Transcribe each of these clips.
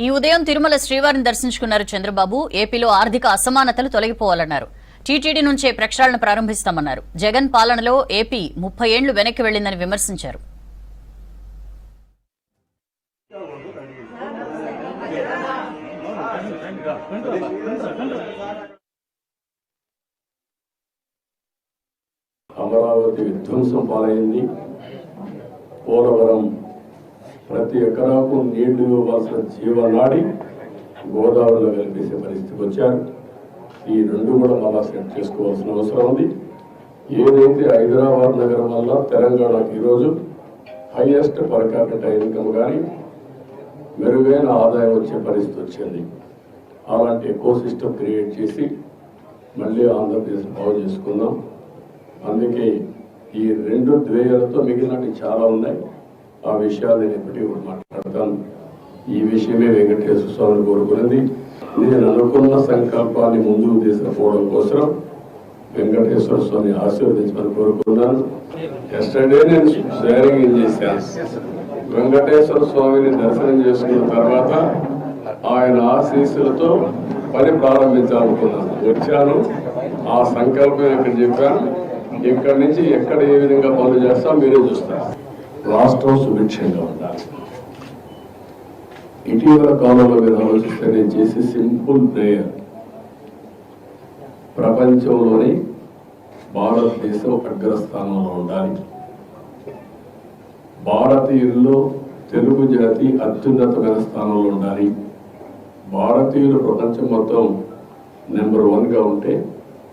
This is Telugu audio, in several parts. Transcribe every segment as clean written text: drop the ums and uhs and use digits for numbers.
ఈ ఉదయం తిరుమల శ్రీవారిని దర్శించుకున్నారు చంద్రబాబు. ఏపీలో ఆర్థిక అసమానతలు తొలగిపోవాలన్నారు. టీటీడీ నుంచే ప్రక్షాళన ప్రారంభిస్తామన్నారు. జగన్ పాలనలో ఏపీ 30 ఏళ్లు వెనక్కి వెళ్లిందని విమర్శించారు. అమరావతి విధ్వంసం పాలైంది. పోలవరం ప్రతి ఎకరాకు నీళ్లు ఇవ్వాల్సిన జీవనాడి గోదావరిలో కలిపేసే పరిస్థితికి వచ్చారు. ఈ రెండు కూడా మళ్ళా సెట్ చేసుకోవాల్సిన అవసరం ఉంది. ఏదైతే హైదరాబాద్ నగరం వల్ల తెలంగాణకు ఈరోజు హైయెస్ట్ పర్ క్యాపిటల్ ఇన్కమ్ కానీ మెరుగైన ఆదాయం వచ్చే పరిస్థితి వచ్చింది. అలాంటి ఎకో సిస్టమ్ క్రియేట్ చేసి మళ్ళీ ఆంధ్రప్రదేశ్ బాగు చేసుకుందాం. అందుకే ఈ రెండు ద్వేయాలతో మిగిలినవి చాలా ఉన్నాయి. ఆ విషయాలు నేను ఎప్పటికీ కూడా మాట్లాడతాను. ఈ విషయమే వెంకటేశ్వర స్వామిని కోరుకున్నది. నేను అనుకున్న సంకల్పాన్ని ముందుకు తీసుకుపోవడం కోసం వెంకటేశ్వర స్వామిని ఆశీర్వదించమని కోరుకున్నాను. ఎస్టర్డే నేను షేరింగ్ చేశాను. వెంకటేశ్వర స్వామిని దర్శనం చేసుకున్న తర్వాత ఆయన ఆశీస్సులతో పని ప్రారంభించాలనుకున్నాను. వచ్చాను, ఆ సంకల్పం ఇక్కడ చెప్పాను. ఇక్కడి నుంచి ఎక్కడ ఏ విధంగా పనులు చేస్తాం మీరే చూస్తారు. రాష్ట్రం సుభిక్షంగా ఉండాలి. ఇటీవల కాలంలో మీరు ఆలోచిస్తే నేను చేసే సింపుల్ ప్రేయర్, ప్రపంచంలోని భారతదేశం అగ్రస్థానంలో ఉండాలి. భారతీయుల్లో తెలుగు జాతి అత్యున్నతమైన స్థానంలో ఉండాలి. భారతీయులు ప్రపంచం మొత్తం నెంబర్ 1గా ఉంటే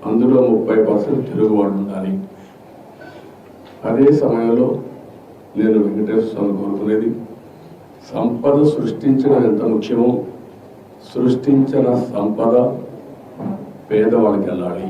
అందులో 30% తెలుగు వాళ్ళు ఉండాలి. అదే సమయంలో నేను వెంకటేశ్వర స్వామి కోరుకునేది సంపద సృష్టించడం ఎంత ముఖ్యమో సృష్టించిన సంపద పేదవాళ్ళకి వెళ్ళాలి.